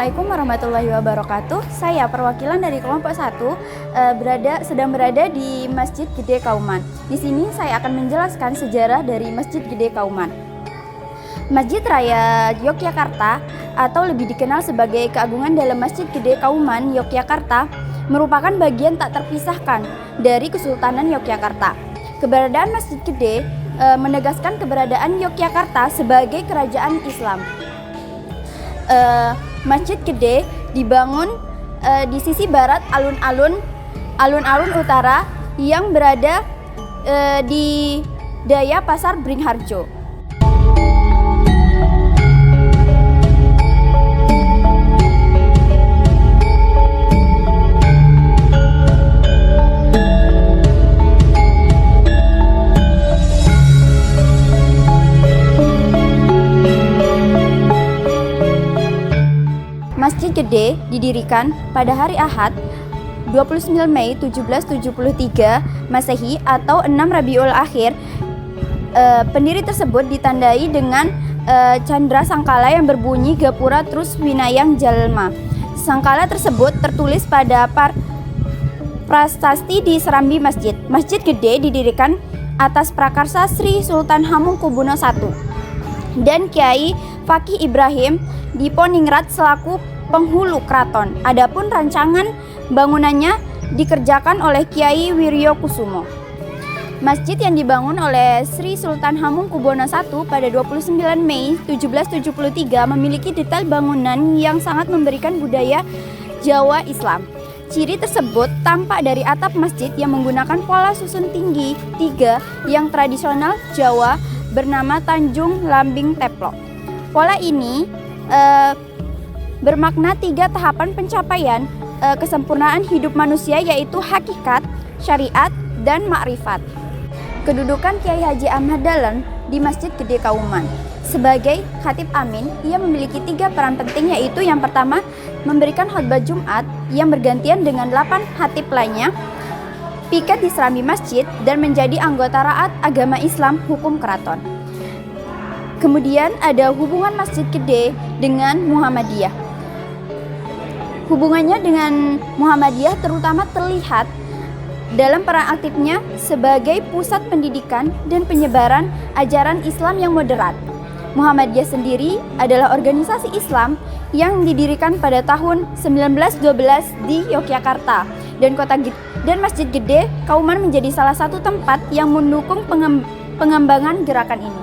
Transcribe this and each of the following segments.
Assalamualaikum warahmatullahi wabarakatuh. Saya perwakilan dari kelompok 1 sedang berada di Masjid Gede Kauman. Di sini saya akan menjelaskan sejarah dari Masjid Gede Kauman. Masjid Raya Yogyakarta atau lebih dikenal sebagai Keagungan Dalam Masjid Gede Kauman Yogyakarta merupakan bagian tak terpisahkan dari Kesultanan Yogyakarta. Keberadaan Masjid Gede menegaskan keberadaan Yogyakarta sebagai kerajaan Islam. Masjid Gede dibangun di sisi barat alun-alun utara yang berada di daya Pasar Bringharjo. Masjid Gede didirikan pada hari Ahad 29 Mei 1773 Masehi atau 6 Rabiul Akhir. Pendiri tersebut ditandai dengan candra sangkala yang berbunyi Gapura Trus Winayang Jalma. Sangkala tersebut tertulis pada prasasti di serambi masjid. Masjid Gede didirikan atas prakarsa Sri Sultan Hamengkubuwono I dan Kiai Fakih Ibrahim Diponingrat selaku penghulu keraton. Adapun rancangan bangunannya dikerjakan oleh Kiai Wiryokusumo. Masjid yang dibangun oleh Sri Sultan Hamengkubuwono I pada 29 Mei 1773 memiliki detail bangunan yang sangat memberikan budaya Jawa Islam. Ciri tersebut tampak dari atap masjid yang menggunakan pola susun tinggi 3 yang tradisional Jawa bernama Tanjung Lambing Teplok. Pola ini bermakna 3 tahapan pencapaian kesempurnaan hidup manusia, yaitu hakikat, syariat, dan makrifat. Kedudukan Kiai Haji Ahmad Dahlan di Masjid Gede Kauman. Sebagai khatib amin, ia memiliki 3 peran penting, yaitu yang pertama, memberikan khutbah Jumat yang bergantian dengan 8 khatib lainnya, piket di serambi masjid, dan menjadi anggota Raat Agama Islam Hukum Keraton. Kemudian ada hubungan Masjid Gede dengan Muhammadiyah. Hubungannya dengan Muhammadiyah terutama terlihat dalam peran aktifnya sebagai pusat pendidikan dan penyebaran ajaran Islam yang moderat. Muhammadiyah sendiri adalah organisasi Islam yang didirikan pada tahun 1912 di Yogyakarta, dan Masjid Gede Kauman menjadi salah satu tempat yang mendukung pengembangan gerakan ini.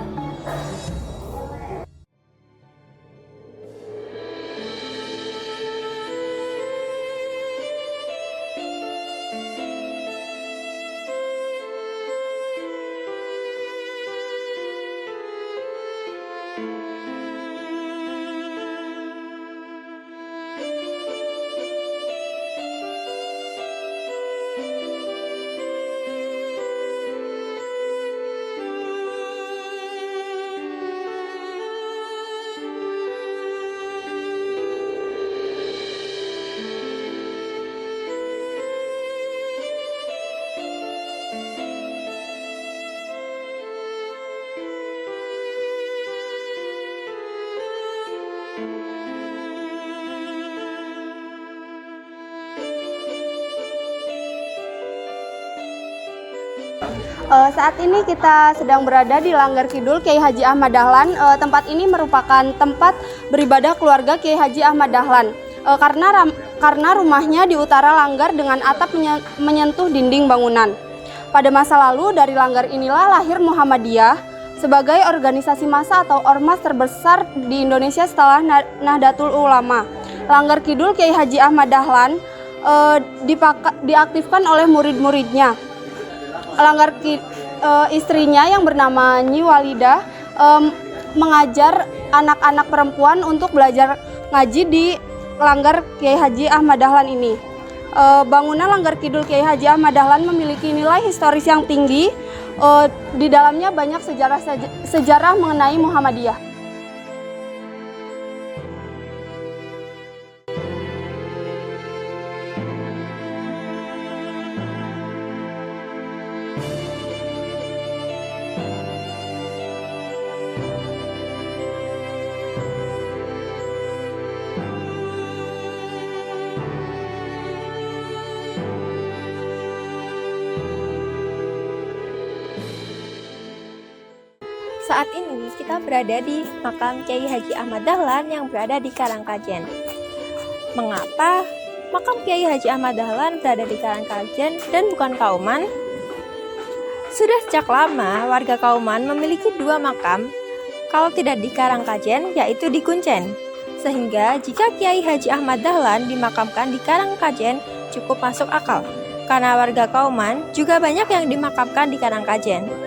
Saat ini kita sedang berada di Langgar Kidul Kiai Haji Ahmad Dahlan. Tempat ini merupakan tempat beribadah keluarga Kiai Haji Ahmad Dahlan. Karena rumahnya di utara Langgar dengan atap menyentuh dinding bangunan. Pada masa lalu dari Langgar inilah lahir Muhammadiyah sebagai organisasi massa atau ormas terbesar di Indonesia setelah Nahdlatul Ulama. Langgar Kidul Kiai Haji Ahmad Dahlan diaktifkan oleh murid-muridnya. Istrinya yang bernama Nyi Walidah mengajar anak-anak perempuan untuk belajar ngaji di Langgar Kiai Haji Ahmad Dahlan ini. Bangunan Langgar Kidul Kiai Haji Ahmad Dahlan memiliki nilai historis yang tinggi. Di dalamnya banyak sejarah mengenai Muhammadiyah. ini kita berada di makam Kiai Haji Ahmad Dahlan yang berada di Karangkajen. Mengapa makam Kiai Haji Ahmad Dahlan berada di Karangkajen dan bukan Kauman? Sudah sejak lama warga Kauman memiliki dua makam, kalau tidak di Karangkajen yaitu di Kuncen. Sehingga jika Kiai Haji Ahmad Dahlan dimakamkan di Karangkajen cukup masuk akal, karena warga Kauman juga banyak yang dimakamkan di Karangkajen.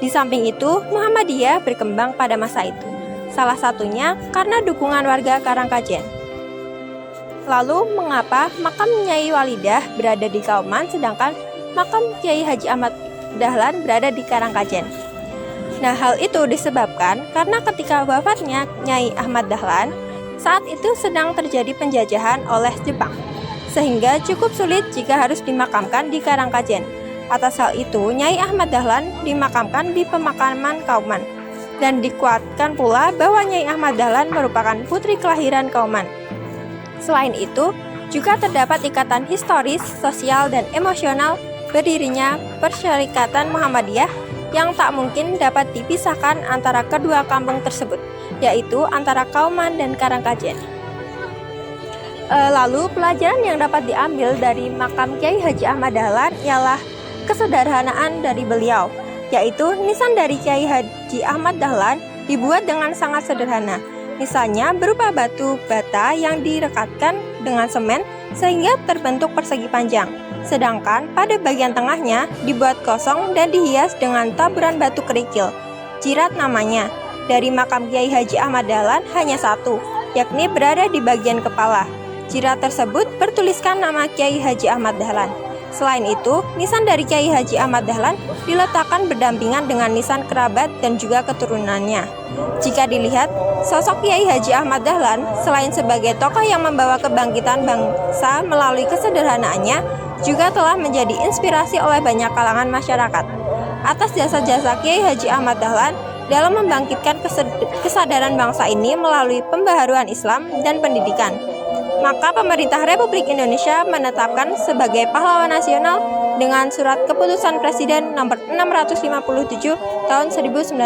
Di samping itu, Muhammadiyah berkembang pada masa itu. Salah satunya karena dukungan warga Karangkajen. Lalu, mengapa makam Nyai Walidah berada di Kauman sedangkan makam Kiai Haji Ahmad Dahlan berada di Karangkajen? Nah, hal itu disebabkan karena ketika wafatnya Nyai Ahmad Dahlan, saat itu sedang terjadi penjajahan oleh Jepang, sehingga cukup sulit jika harus dimakamkan di Karangkajen. Atas hal itu, Nyai Ahmad Dahlan dimakamkan di pemakaman Kauman, dan dikuatkan pula bahwa Nyai Ahmad Dahlan merupakan putri kelahiran Kauman. Selain itu, juga terdapat ikatan historis, sosial, dan emosional berdirinya Persyarikatan Muhammadiyah yang tak mungkin dapat dipisahkan antara kedua kampung tersebut, yaitu antara Kauman dan Karangkajen. Lalu pelajaran yang dapat diambil dari makam Kiai Haji Ahmad Dahlan ialah kesederhanaan dari beliau, yaitu nisan dari Kiai Haji Ahmad Dahlan dibuat dengan sangat sederhana. Misalnya berupa batu bata yang direkatkan dengan semen sehingga terbentuk persegi panjang. Sedangkan pada bagian tengahnya dibuat kosong dan dihias dengan taburan batu kerikil. Jirat namanya. Dari makam Kiai Haji Ahmad Dahlan hanya satu, yakni berada di bagian kepala. Jirat tersebut bertuliskan nama Kiai Haji Ahmad Dahlan. Selain itu, nisan dari Kiai Haji Ahmad Dahlan diletakkan berdampingan dengan nisan kerabat dan juga keturunannya. Jika dilihat, sosok Kiai Haji Ahmad Dahlan selain sebagai tokoh yang membawa kebangkitan bangsa melalui kesederhanaannya, juga telah menjadi inspirasi oleh banyak kalangan masyarakat. Atas jasa-jasa Kiai Haji Ahmad Dahlan dalam membangkitkan kesadaran bangsa ini melalui pembaharuan Islam dan pendidikan, maka pemerintah Republik Indonesia menetapkan sebagai pahlawan nasional dengan surat keputusan Presiden nomor 657 tahun 1961.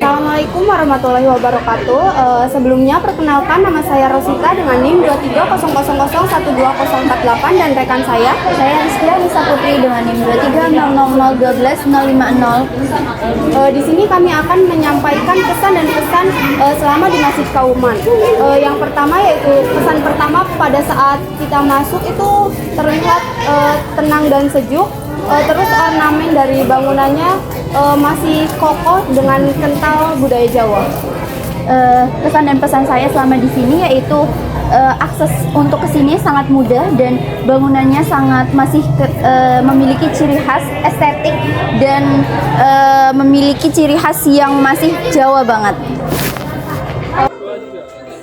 Assalamualaikum warahmatullahi wabarakatuh. Sebelumnya perkenalkan, nama saya Rosita dengan NIM 230012048 dan rekan saya Rizkia Nisa Putri dengan NIM 230001250. Di sini kami akan menyampaikan pesan dan pesan selama di Masjid Kauman. Yang pertama yaitu pesan pertama, pada saat kita masuk itu terlihat tenang dan sejuk. Terus ornamen dari bangunannya masih kokoh dengan kental budaya Jawa. Pesan dan pesan saya selama di sini yaitu akses untuk ke sini sangat mudah dan bangunannya sangat masih memiliki ciri khas estetik dan memiliki ciri khas yang masih Jawa banget.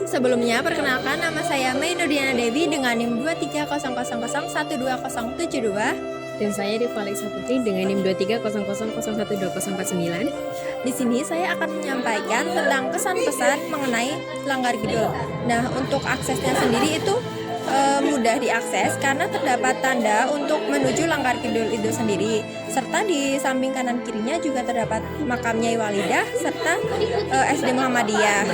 Sebelumnya, perkenalkan, nama saya Mei Nurdiana Dewi dengan NIM 23000121072. Dan saya Rifa Alexa Putri dengan NIM 230001249. Di sini saya akan menyampaikan tentang kesan-pesan mengenai Langgar Kidul. Nah, untuk aksesnya sendiri itu mudah diakses karena terdapat tanda untuk menuju Langgar Kidul itu sendiri. Serta di samping kanan kirinya juga terdapat makam Nyai Walidah serta SD Muhammadiyah.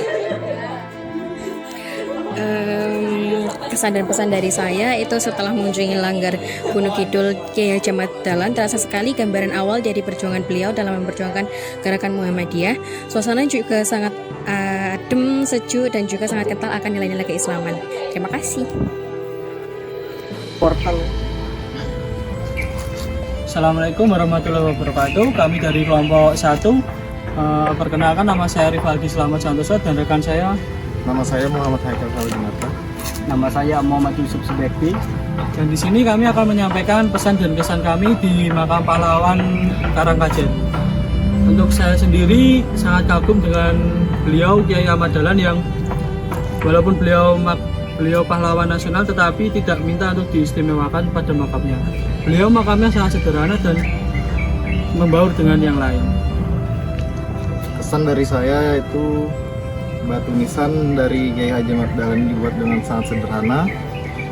Kesan dan pesan dari saya itu setelah mengunjungi Langgar Gunung Kidul Kiai Haji Ahmad Dahlan, terasa sekali gambaran awal dari perjuangan beliau dalam memperjuangkan gerakan Muhammadiyah. Suasana juga sangat adem, sejuk, dan juga sangat kental akan nilai-nilai keislaman. Terima kasih. Portal. Assalamualaikum warahmatullahi wabarakatuh. Kami dari kelompok 1. Perkenalkan, nama saya Rifaldi Selamat Santoso dan rekan saya. Nama saya Muhammad Haikal Saudinata. Nama saya Muhammad Yusuf Subekti. Dan di sini kami akan menyampaikan pesan dan kesan kami di makam pahlawan Karangkajen. Untuk saya sendiri sangat kagum dengan beliau Kiai Ahmad Dahlan yang walaupun beliau pahlawan nasional tetapi tidak minta untuk diistimewakan pada makamnya. Beliau makamnya sangat sederhana dan membaur dengan yang lain. Kesan dari saya itu batu nisan dari Kiai Haji Ahmad Dahlan dibuat dengan sangat sederhana.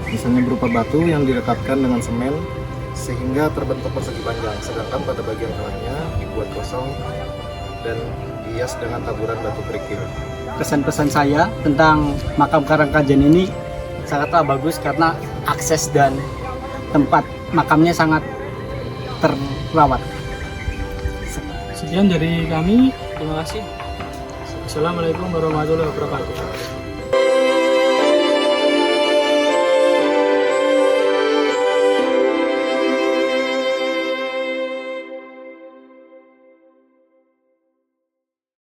Nisannya berupa batu yang direkatkan dengan semen sehingga terbentuk persegi panjang, sedangkan pada bagian tengahnya dibuat kosong dan dihias dengan taburan batu kerikil. Kesan-pesan saya tentang makam Karangkajen ini sangatlah bagus karena akses dan tempat makamnya sangat terawat. Sekian dari kami, terima kasih. Assalamualaikum warahmatullahi wabarakatuh.